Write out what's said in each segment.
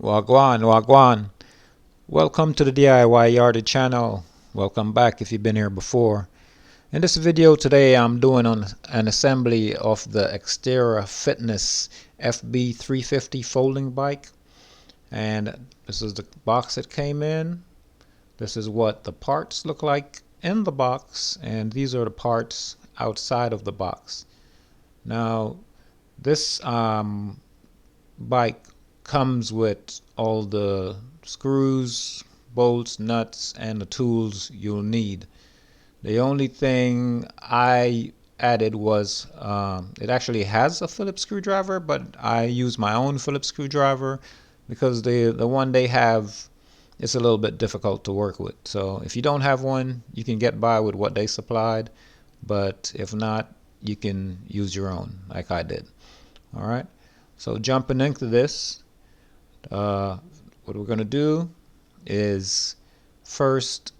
Wagwan, Wagwan. Welcome to the DIY Yardie channel. Welcome back if you've been here before. In this video today I'm doing an assembly of the Xterra Fitness FB 350 folding bike. And this is the box it came in. This is what the parts look like in the box, and these are the parts outside of the box. Now this bike comes with all the screws, bolts, nuts, and the tools you'll need. The only thing I added was it actually has a Phillips screwdriver, but I use my own Phillips screwdriver because the one they have is a little bit difficult to work with. So if you don't have one, you can get by with what they supplied, but if not, you can use your own like I did. All right, so jumping into this, what we're going to do is first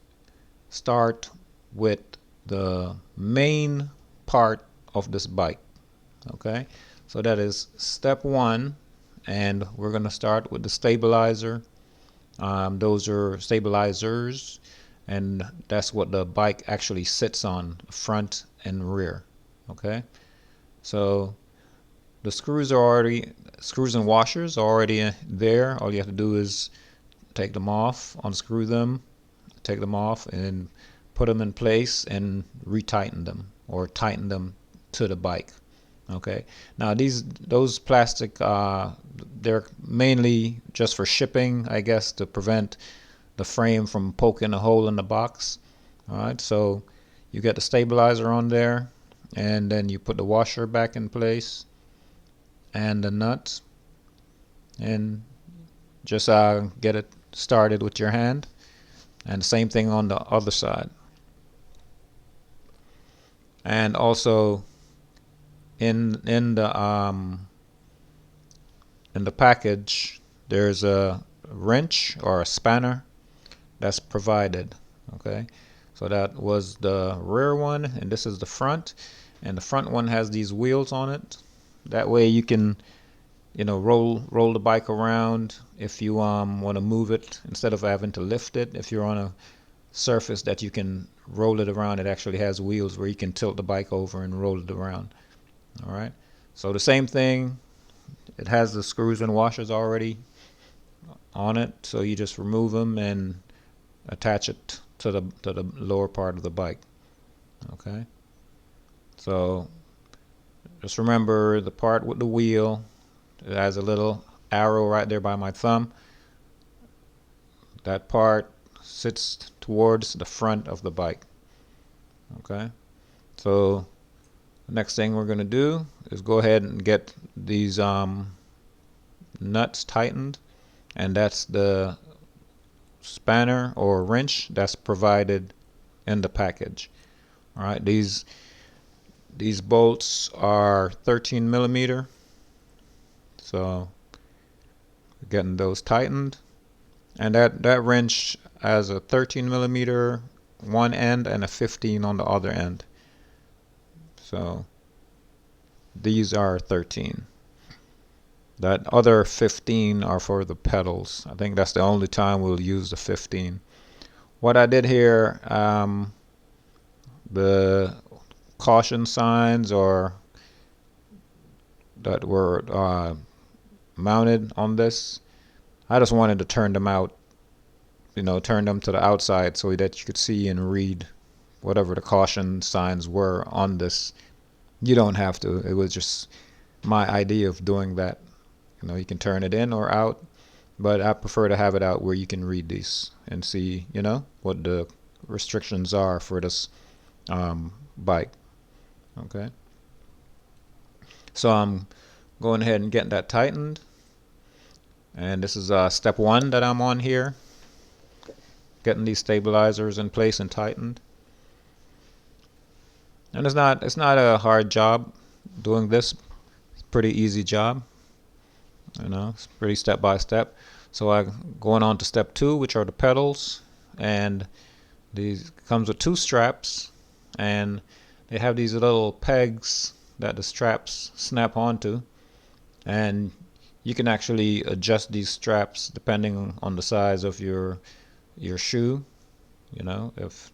start with the main part of this bike. Okay, so that is step one, and we're going to start with the stabilizer. Those are stabilizers, and that's what the bike actually sits on, front and rear. Okay, so the screws and washers are already there. All you have to do is take them off, unscrew them, take them off, and put them in place and retighten them or tighten them to the bike. Okay. Now those plastic, they're mainly just for shipping, I guess, to prevent the frame from poking a hole in the box. All right. So you get the stabilizer on there, and then you put the washer back in place and the nuts, and just get it started with your hand, and the same thing on the other side. And also in the package there's a wrench or a spanner that's provided. Okay, so that was the rear one, and this is the front, and the front one has these wheels on it. That way you can, roll the bike around if you want to move it instead of having to lift it. If you're on a surface that you can roll it around, it actually has wheels where you can tilt the bike over and roll it around. All right, so the same thing, it has the screws and washers already on it, so you just remove them and attach it to the lower part of the bike. Okay, so just remember the part with the wheel. It has a little arrow right there by my thumb. That part sits towards the front of the bike. Okay, so the next thing we're going to do is go ahead and get these nuts tightened, and that's the spanner or wrench that's provided in the package. All right, these bolts are 13 millimeter, so getting those tightened, and that wrench has a 13 millimeter one end and a 15 on the other end. So these are 13. That other 15 are for the pedals. I think that's the only time we'll use the 15. What I did here, the caution signs or that were mounted on this, I just wanted to turn them out, turn them to the outside so that you could see and read whatever the caution signs were on this. You don't have to. It was just my idea of doing that. You can turn it in or out, but I prefer to have it out where you can read these and see, what the restrictions are for this bike. Okay, so I'm going ahead and getting that tightened, and this is step one that I'm on here, getting these stabilizers in place and tightened. And it's not a hard job doing this. It's a pretty easy job. It's pretty step by step. So I'm going on to step two, which are the pedals, and these comes with two straps, and they have these little pegs that the straps snap onto, and You can actually adjust these straps depending on the size of your shoe. You know, if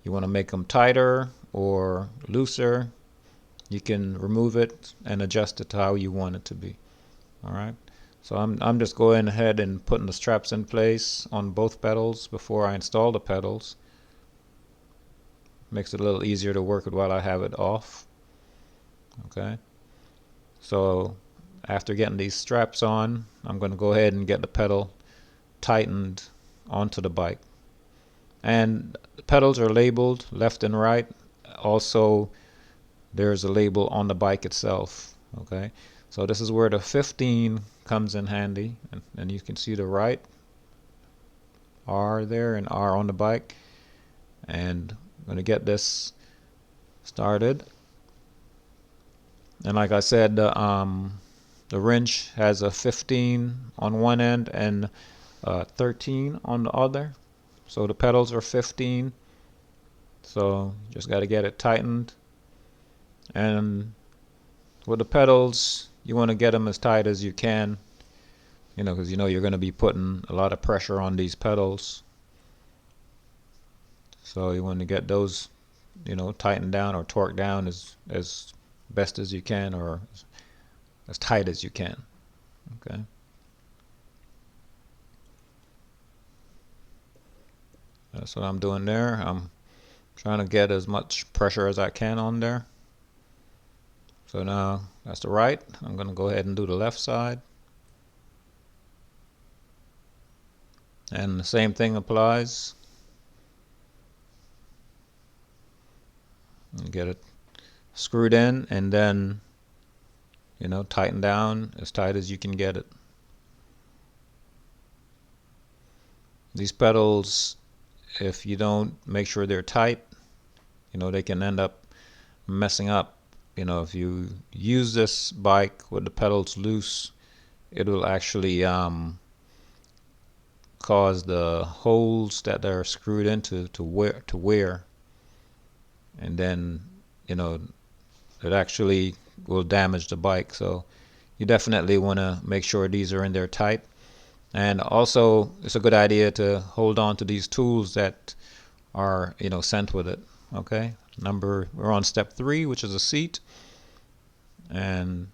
you want to make them tighter or looser, you can remove it and adjust it to how you want it to be. All right. So I'm just going ahead and putting the straps in place on both pedals before I install the pedals. Makes it a little easier to work with while I have it off. Okay. So after getting these straps on, I'm going to go ahead and get the pedal tightened onto the bike. And the pedals are labeled left and right. Also, there's a label on the bike itself. Okay. So this is where the 15 comes in handy, and you can see the right R there and R on the bike. And I'm going to get this started. And like I said, the wrench has a 15 on one end and 13 on the other. So the pedals are 15. So just got to get it tightened. And with the pedals, you want to get them as tight as you can, you know, because you know you're going to be putting a lot of pressure on these pedals. So you want to get those, you know, tightened down or torqued down as best as you can, or as tight as you can. Okay. That's what I'm doing there. I'm trying to get as much pressure as I can on there. So now that's the right. I'm going to go ahead and do the left side. And the same thing applies. And get it screwed in, and then, you know, tighten down as tight as you can get it. These pedals, if you don't make sure they're tight, you know, they can end up messing up. You know, if you use this bike with the pedals loose, it will actually cause the holes that are screwed into to wear, and then, you know, it actually will damage the bike. So you definitely want to make sure these are in there tight. And also, it's a good idea to hold on to these tools that are, you know, sent with it. Okay. We're on step 3, which is a seat, and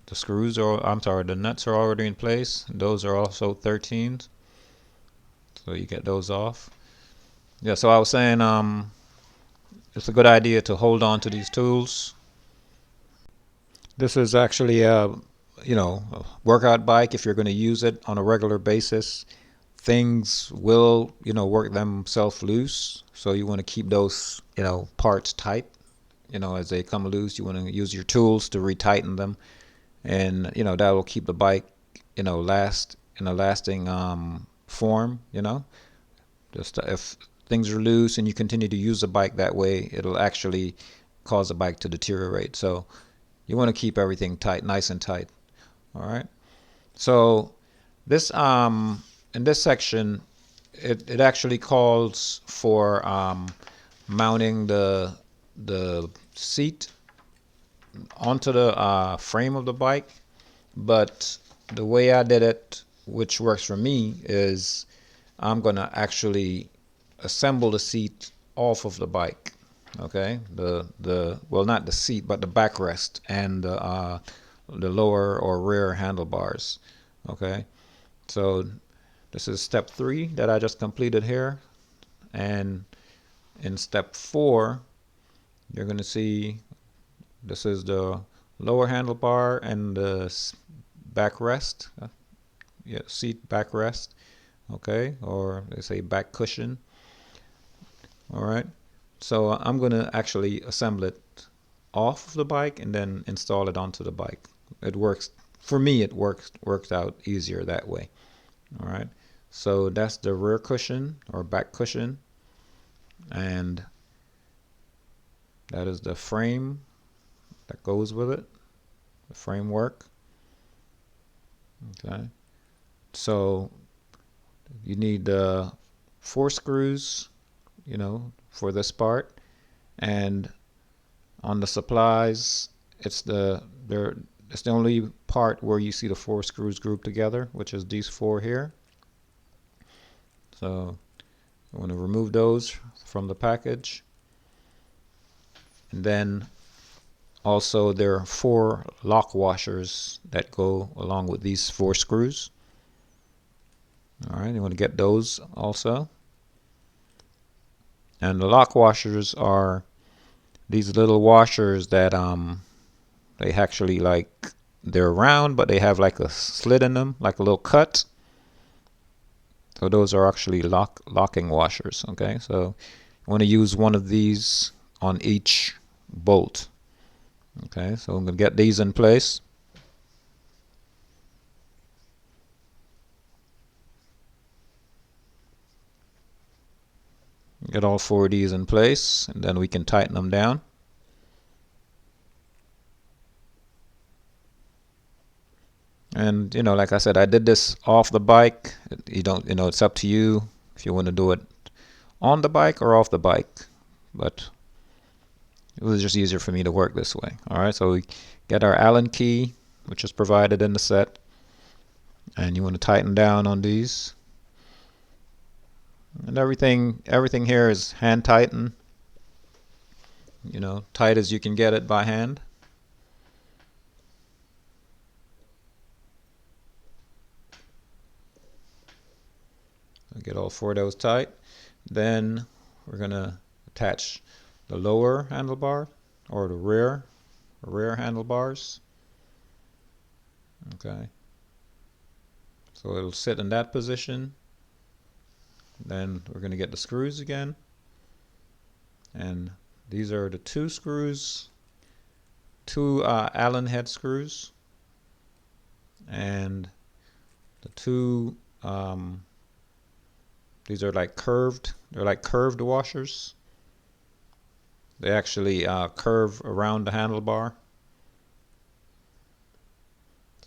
the screws are, I'm sorry, the nuts are already in place. Those are also 13s, so you get those off. Yeah. So I was saying, it's a good idea to hold on to these tools. This is actually a, you know, a workout bike. If you're going to use it on a regular basis, things will, you know, work themselves loose. So you want to keep those, you know, parts tight. You know, as they come loose, you want to use your tools to retighten them, and you know that will keep the bike, you know, last in a lasting form. You know, just if things are loose and you continue to use the bike that way, it'll actually cause the bike to deteriorate. So you want to keep everything tight, nice and tight. All right. So this in this section, it actually calls for mounting the seat onto the frame of the bike. But the way I did it, which works for me, is I'm gonna actually assemble the seat off of the bike. Okay, the well, not the seat, but the backrest and the lower or rear handlebars. Okay, so this is step 3 that I just completed here, and in step 4, you're gonna see this is the lower handlebar and the backrest, yeah, seat backrest. Okay, or they say back cushion. All right. So I'm going to actually assemble it off of the bike and then install it onto the bike. It works for me. It works out easier that way. All right. So that's the rear cushion or back cushion, and that is the frame that goes with it, the framework. Okay. So you need 4 screws, you know, for this part, and on the supplies, it's it's the only part where you see the 4 screws grouped together, which is these 4 here. So I want to remove those from the package. And then also there are 4 lock washers that go along with these 4 screws. Alright, you want to get those also. And the lock washers are these little washers that they actually they're round, but they have like a slit in them, like a little cut. So those are actually locking washers. Okay, so you want to use one of these on each bolt. Okay, so I'm going to get these in place. Get all 4 of these in place, and then we can tighten them down. And like I said, I did this off the bike. You don't, it's up to you if you want to do it on the bike or off the bike. But it was just easier for me to work this way. Alright, so we get our Allen key, which is provided in the set. And you want to tighten down on these. And everything here is hand tighten. Tight as you can get it by hand. Get all 4 of those tight. Then we're going to attach the lower handlebar or the rear handlebars. Okay. So it'll sit in that position. Then we're going to get the screws again. And these are the 2 screws, 2 Allen head screws, and the 2 these are like curved. They're like curved washers. They actually curve around the handlebar.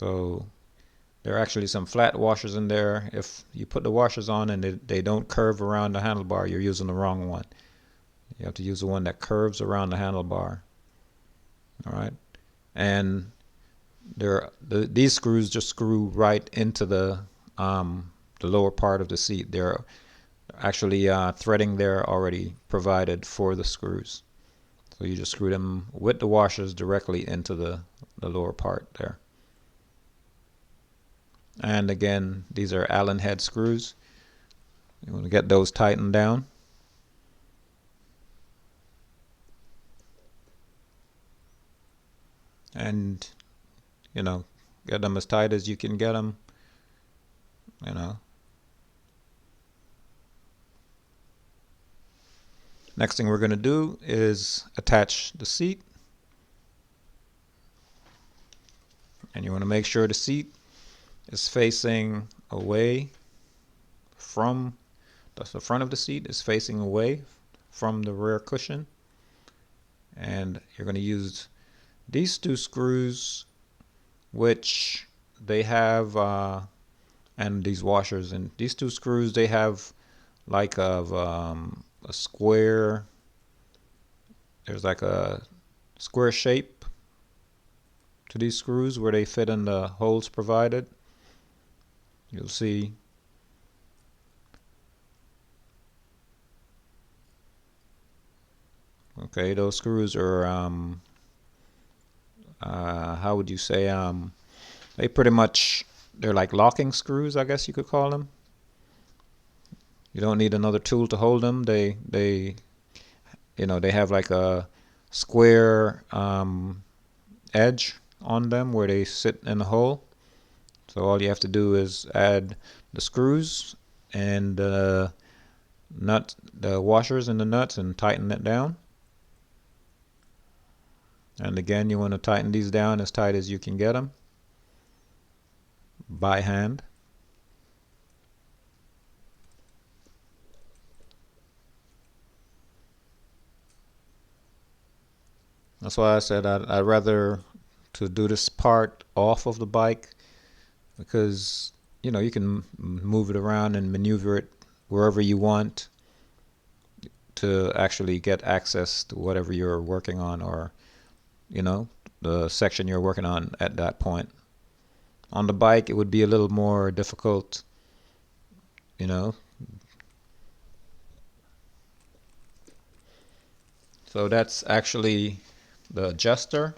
So there are actually some flat washers in there. If you put the washers on and they don't curve around the handlebar, you're using the wrong one. You have to use the one that curves around the handlebar. Alright. And these screws just screw right into the lower part of the seat. They're actually threading there already provided for the screws. So you just screw them with the washers directly into the lower part there. And again, these are Allen head screws. You want to get those tightened down. And get them as tight as you can get them. Next thing we're going to do is attach the seat. And you want to make sure the seat is facing away from the front of the seat is facing away from the rear cushion. And you're going to use these 2 screws, which they have and these washers, and these 2 screws, they have like a square, there's like a square shape to these screws where they fit in the holes provided. You'll see okay, those screws are how would you say, they pretty much, they're like locking screws, I guess you could call them. You don't need another tool to hold them. They have like a square edge on them where they sit in the hole. So all you have to do is add the screws and the washers and the nuts, and tighten it down. And again, you want to tighten these down as tight as you can get them by hand. That's why I said I'd rather to do this part off of the bike, because you can move it around and maneuver it wherever you want to actually get access to whatever you're working on, or the section you're working on at that point. On the bike, it would be a little more difficult, you know. So that's actually the adjuster.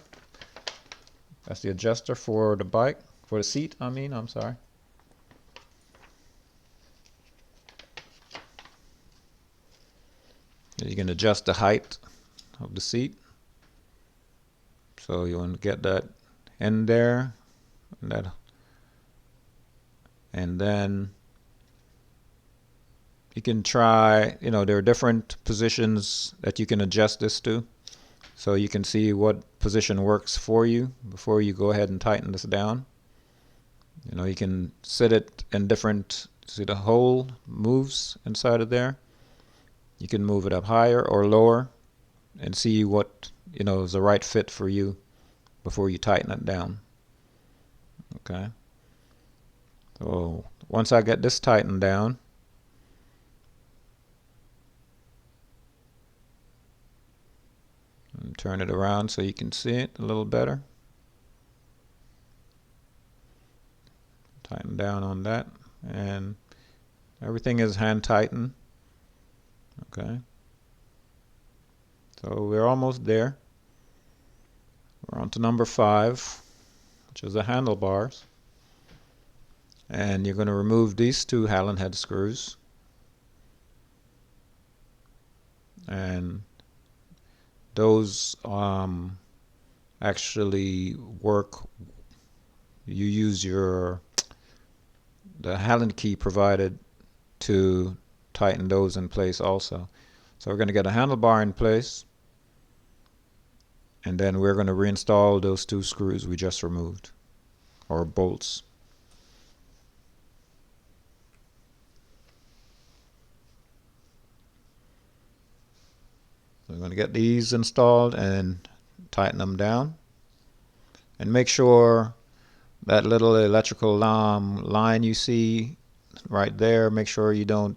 That's the adjuster for the bike, for the seat, I'm sorry. You can adjust the height of the seat. So you want to get that in there, and then you can try, there are different positions that you can adjust this to. So you can see what position works for you before you go ahead and tighten this down. You can set it in different, see the hole moves inside of there. You can move it up higher or lower and see what, is the right fit for you before you tighten it down. Okay. So once I get this tightened down, and turn it around so you can see it a little better. Tighten down on that, and everything is hand tightened. Okay. So we're almost there. We're on to number 5, which is the handlebars. And you're going to remove these 2 Allen head screws. And those actually work. You use the Allen key provided to tighten those in place also. So we're going to get a handlebar in place, and then we're going to reinstall those 2 screws we just removed, or bolts. So we're going to get these installed and tighten them down, and make sure that little electrical line you see right there, make sure you don't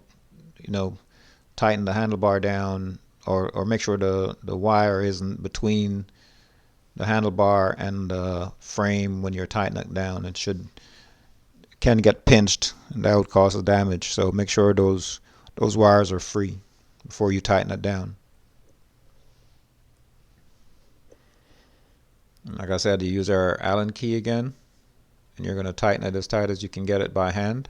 tighten the handlebar down, or make sure the wire isn't between the handlebar and the frame when you're tightening it down. It can get pinched, and that would cause damage. So make sure those wires are free before you tighten it down. And like I said, you use our Allen key again, and you're going to tighten it as tight as you can get it by hand.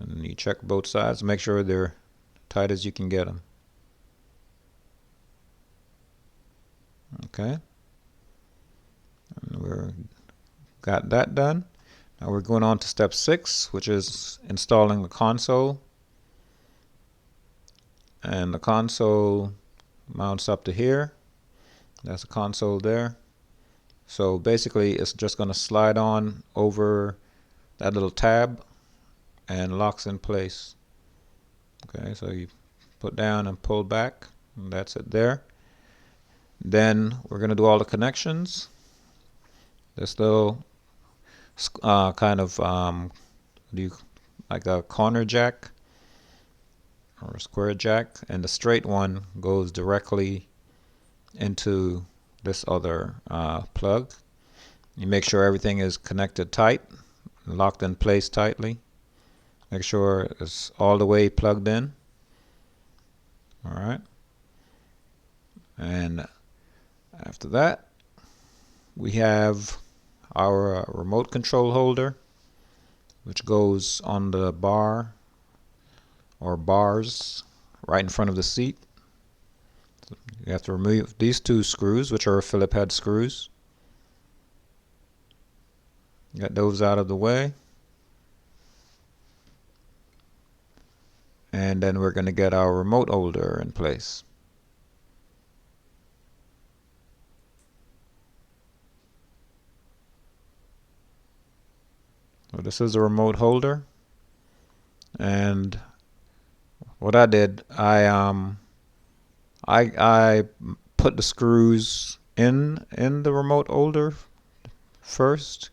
And you check both sides, make sure they're tight as you can get them. Okay, and we're got that done. Now we're going on to step 6, which is installing the console. And the console mounts up to here. That's the console there. So basically it's just going to slide on over that little tab and locks in place. Okay, so you put down and pull back, and that's it there. Then we're going to do all the connections. This little kind of like a corner jack or a square jack, and the straight one goes directly into this other plug. You make sure everything is connected tight, locked in place tightly. Make sure it's all the way plugged in. Alright. And after that, we have our remote control holder, which goes on the bar or bars right in front of the seat. So you have to remove these 2 screws, which are Phillips head screws. Get those out of the way. And then we're going to get our remote holder in place. So this is a remote holder, and what I did, I put the screws in the remote holder first,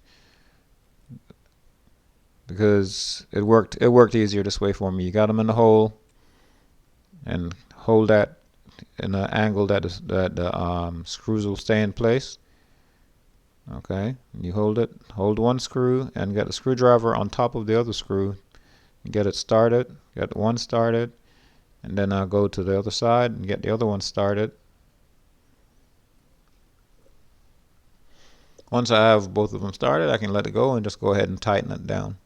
because it worked easier this way for me. You got them in the hole and hold that in an angle that the screws will stay in place. Okay, you hold one screw and get the screwdriver on top of the other screw, get it started, get one started, and then I'll go to the other side and get the other one started. Once I have both of them started, I can let it go and just go ahead and tighten it down.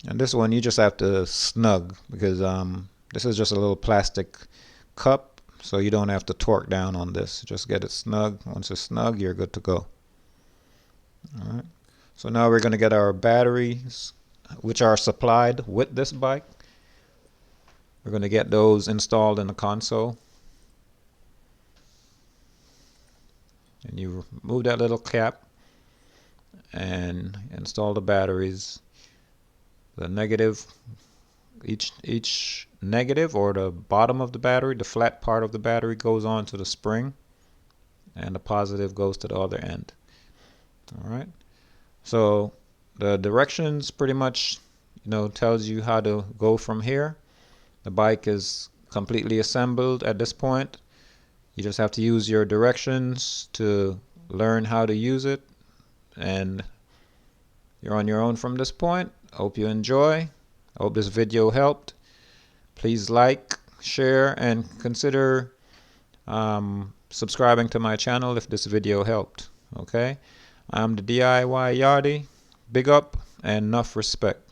And this one you just have to snug, because this is just a little plastic cup, so you don't have to torque down on this. Just get it snug. Once it's snug, you're good to go. Alright, so now we're going to get our batteries, which are supplied with this bike. We're going to get those installed in the console. And you remove that little cap and install the batteries. The negative, each negative, or the bottom of the battery, the flat part of the battery, goes on to the spring, and the positive goes to the other end. Alright, so the directions pretty much tells you how to go from here. The bike is completely assembled at this point. You just have to use your directions to learn how to use it, and you're on your own from this point. Hope you enjoy. I hope this video helped. Please like, share, and consider subscribing to my channel if this video helped. Okay, I'm the DIY Yardie. Big up and enough respect.